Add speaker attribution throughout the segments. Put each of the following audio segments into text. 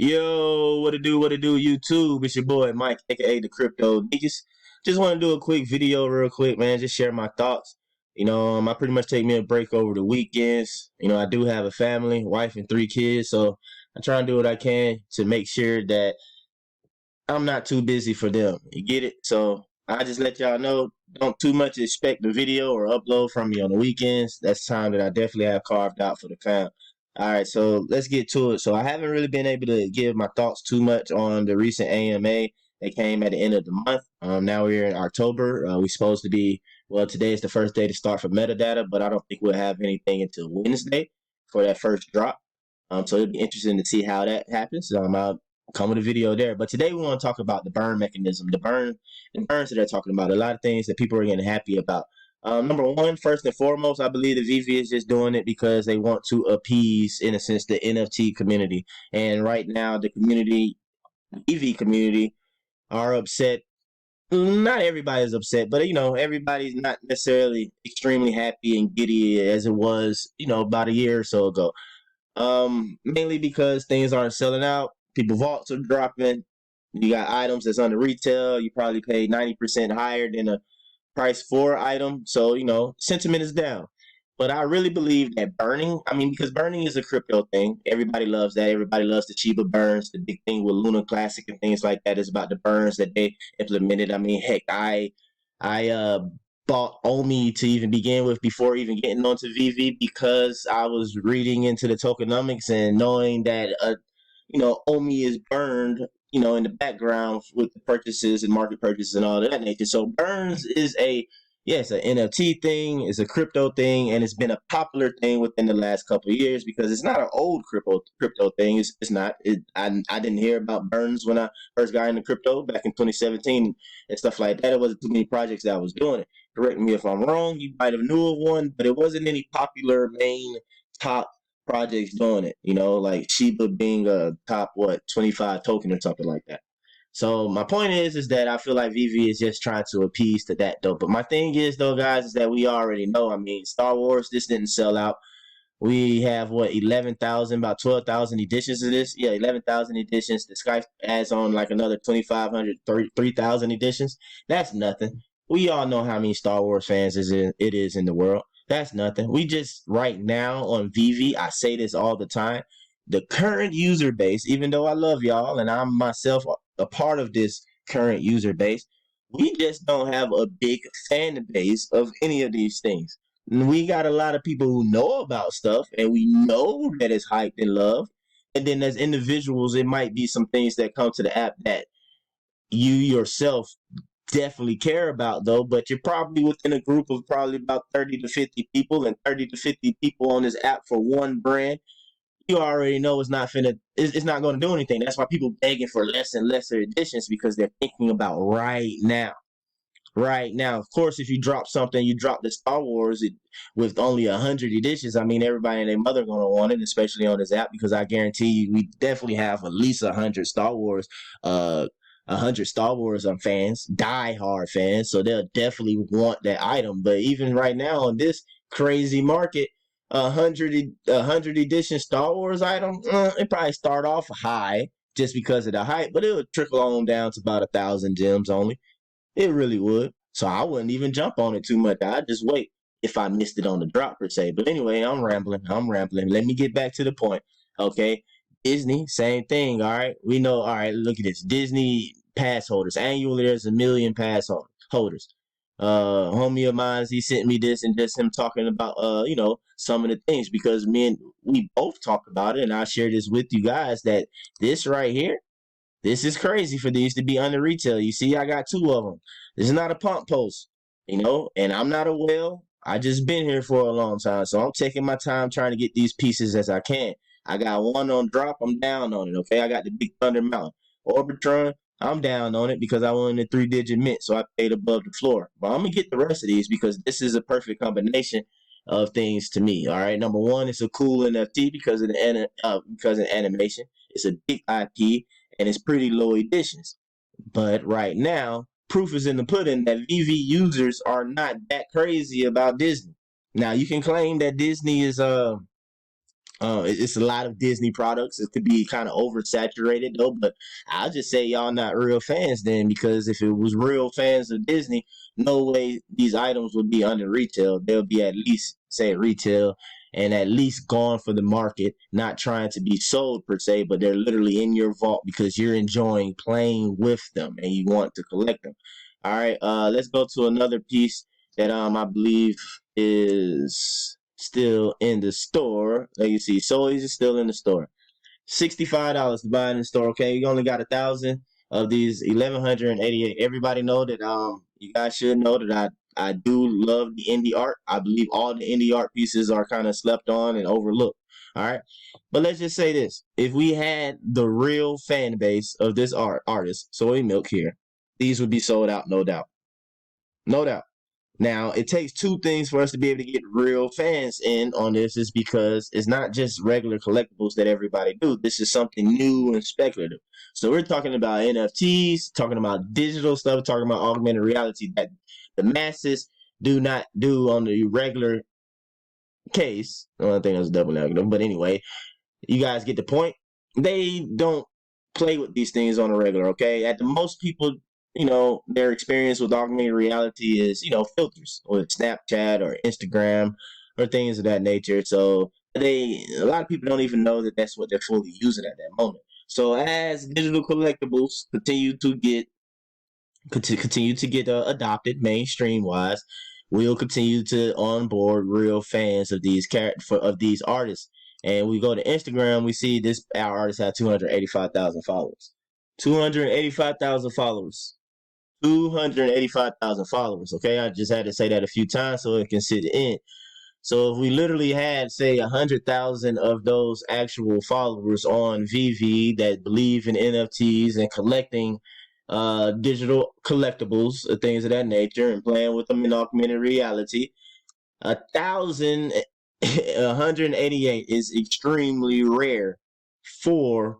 Speaker 1: Yo, what it do, YouTube? It's your boy Mike, aka the Crypto Digits. Just want to do a quick video, real quick, man. Just share my thoughts. I pretty much take me a break over the weekends. I do have a family, wife, and 3 kids, so I try and do what I can to make sure that I'm not too busy for them. You get it? So I just let y'all know. Don't too much expect the video or upload from me on the weekends. That's time that I definitely have carved out for the fam. All right, so let's get to it. So I haven't really been able to give my thoughts too much on the recent AMA that came at the end of the month. Now we're in October. We're supposed to be, well, today is the first day to start for metadata, but I don't think we'll have anything until Wednesday for that first drop. So it'll be interesting to see how that happens. I'll come with a video there. But today we want to talk about the burn mechanism, the burns that they're talking about. A lot of things that people are getting happy about. Number one, first and foremost, I believe the Veve is just doing it because they want to appease, in a sense, the NFT community. And right now, the Veve community, are upset. Not everybody's upset, but everybody's not necessarily extremely happy and giddy as it was, about a year or so ago. Mainly because things aren't selling out. People vaults are dropping. You got items that's under retail. You probably paid 90% higher than a price for item. So, sentiment is down. But I really believe that burning, because burning is a crypto thing. Everybody loves that. Everybody loves the Shiba burns. The big thing with Luna Classic and things like that is about the burns that they implemented. Heck, I bought Omi to even begin with before even getting onto Veve because I was reading into the tokenomics and knowing that Omi is burned, in the background with the purchases and market purchases and all of that nature. So burns is it's an NFT thing, it's a crypto thing, and it's been a popular thing within the last couple of years because it's not an old crypto thing. It's not. I didn't hear about burns when I first got into crypto back in 2017 and stuff like that. It wasn't too many projects that I was doing it. Correct me if I'm wrong. You might have knew of one, but it wasn't any popular main top projects doing it, like Shiba being a top 25 token or something like that. So my point is that I feel like Veve is just trying to appease to that though. But my thing is though, guys, is that we already know. Star Wars, this didn't sell out. We have 11,000, about 12,000 editions of this. Yeah, 11,000 editions. The Sky adds on like another 2,500, 3,000 editions. That's nothing. We all know how many Star Wars fans it is in the world. That's nothing. We just right now on Veve, I say this all the time. The current user base, even though I love y'all and I'm myself a part of this current user base, we just don't have a big fan base of any of these things. We got a lot of people who know about stuff and we know that it's hyped and loved. And then as individuals, it might be some things that come to the app that you yourself definitely care about though, but you're probably within a group of probably about 30 to 50 people, and 30 to 50 people on this app for one brand. You already know it's not going to do anything. That's why people begging for less and lesser editions because they're thinking about right now. Right now, of course, if you drop something, you drop the Star Wars with only 100 editions. Everybody and their mother gonna want it, especially on this app, because I guarantee you, we definitely have at least 100 Star Wars, 100 Star Wars fans, die-hard fans. So they'll definitely want that item. But even right now on this crazy market, 100 edition Star Wars item, it probably start off high just because of the hype, but it'll trickle on down to about 1,000 gems only. It really would. So I wouldn't even jump on it too much. I'd just wait if I missed it on the drop per se. But anyway, I'm rambling. Let me get back to the point. Okay. Disney, same thing. All right. We know. All right. Look at this. Disney pass holders. Annually, there's 1 million pass holders. Homie of mine, he sent me this and just him talking about, some of the things because we both talk about it. And I share this with you guys that this right here, this is crazy for these to be under retail. You see, I got 2 of them. This is not a pump post, and I'm not a whale. I just been here for a long time, so I'm taking my time trying to get these pieces as I can. I got one on drop. I'm down on it, okay? I got the Big Thunder Mountain. Orbitron, I'm down on it because I wanted a 3-digit mint, so I paid above the floor. But I'm going to get the rest of these because this is a perfect combination of things to me, all right? Number one, it's a cool NFT because of the animation. It's a big IP and it's pretty low editions. But right now, proof is in the pudding that Veve users are not that crazy about Disney. Now you can claim that Disney is It's a lot of Disney products. It could be kind of oversaturated though, but I'll just say y'all not real fans then, because if it was real fans of Disney, no way these items would be under retail. They'll be at least say retail and at least gone for the market, not trying to be sold per se, but they're literally in your vault because you're enjoying playing with them and you want to collect them. All right, let's go to another piece that I believe is still in the store. Like you see, Solis is still in the store. $65 to buy it in the store. Okay, you only got 1,000 of these 1,188. Everybody know that you guys should know that I do love the indie art. I believe all the indie art pieces are kind of slept on and overlooked. All right, but let's just say this: if we had the real fan base of this artist, Soy Milk here, these would be sold out, no doubt, no doubt. Now, it takes two things for us to be able to get real fans in on this, is because it's not just regular collectibles that everybody do. This is something new and speculative. So we're talking about NFTs, talking about digital stuff, talking about augmented reality that the masses do not do on the regular case. Well, I think that's double negative, but anyway, you guys get the point. They don't play with these things on a regular, okay? At the most, people, their experience with augmented reality is, filters with Snapchat or Instagram or things of that nature. So a lot of people don't even know that that's what they're fully using at that moment. So as digital collectibles continue to get adopted mainstream wise, we'll continue to onboard real fans of these artists. And we go to Instagram, we see our artist had 285,000 followers. 285,000 followers. 285,000 followers. Okay, I just had to say that a few times so it can sit in. So if we literally had, say, 100,000 of those actual followers on Veve that believe in NFTs and collecting digital collectibles, things of that nature, and playing with them in augmented reality, 1,188 is extremely rare for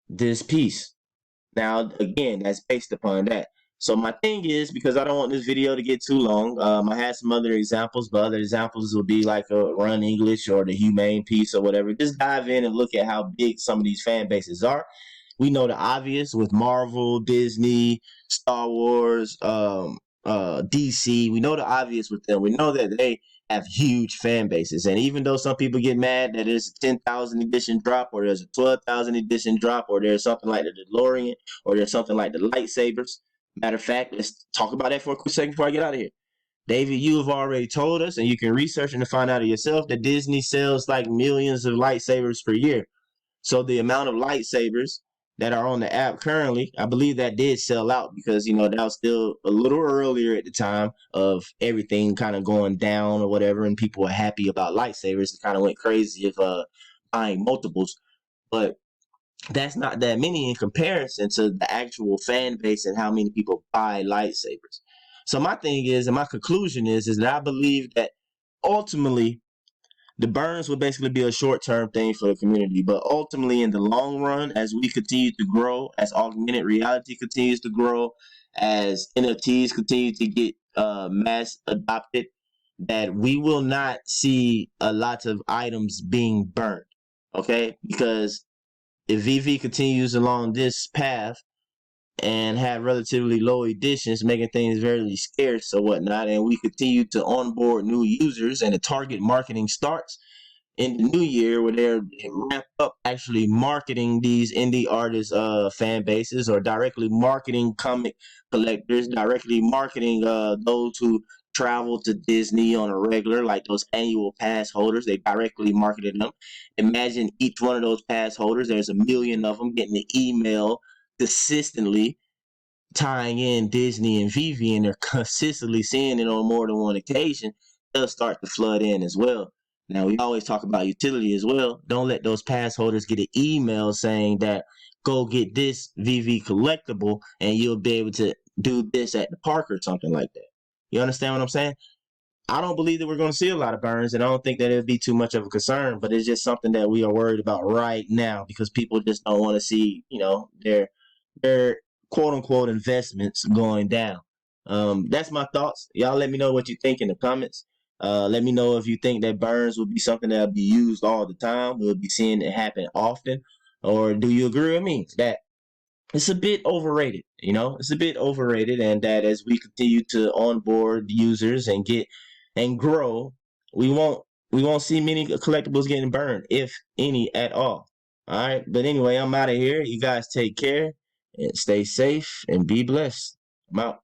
Speaker 1: this piece. Now, again, that's based upon that. So my thing is, because I don't want this video to get too long, I had some other examples, but other examples would be like a Run English or the Humane piece or whatever. Just dive in and look at how big some of these fan bases are. We know the obvious with Marvel, Disney, Star Wars, DC. We know the obvious with them. We know that they have huge fan bases. And even though some people get mad that there's a 10,000 edition drop, or there's a 12,000 edition drop, or there's something like the DeLorean, or there's something like the lightsabers. Matter of fact, let's talk about that for a quick second before I get out of here. David, you have already told us, and you can research and find out yourself, that Disney sells like millions of lightsabers per year. So the amount of lightsabers that are on the app currently, I believe that did sell out because, that was still a little earlier at the time of everything kind of going down or whatever, and people were happy about lightsabers. It kind of went crazy of buying multiples. But that's not that many in comparison to the actual fan base and how many people buy lightsabers. So my thing is, and my conclusion is that I believe that ultimately the burns would basically be a short-term thing for the community, but ultimately in the long run, as we continue to grow, as augmented reality continues to grow, as NFTs continue to get mass adopted, that we will not see a lot of items being burned, okay? Because if Veve continues along this path and have relatively low editions, making things very scarce or whatnot, and we continue to onboard new users and the target marketing starts in the new year, where they're ramp up actually marketing these indie artists fan bases, or directly marketing comic collectors, directly marketing those who travel to Disney on a regular, like those annual pass holders. They directly marketed them. Imagine each one of those pass holders, there's a million of them getting the email consistently tying in Disney and Veve, and they're consistently seeing it on more than one occasion. They'll start to flood in as well. Now, we always talk about utility as well. Don't let those pass holders get an email saying that go get this Veve collectible and you'll be able to do this at the park or something like that. You understand what I'm saying? I don't believe that we're going to see a lot of burns, and I don't think that it'd be too much of a concern, but it's just something that we are worried about right now because people just don't want to see, their quote unquote investments going down. That's my thoughts. Y'all let me know what you think in the comments. Let me know if you think that burns will be something that'll be used all the time. We'll be seeing it happen often. Or do you agree with me that it's a bit overrated? It's a bit overrated, and that as we continue to onboard users and get and grow, we won't see many collectibles getting burned, if any at all. All right. But anyway, I'm out of here. You guys take care and stay safe and be blessed. I'm out.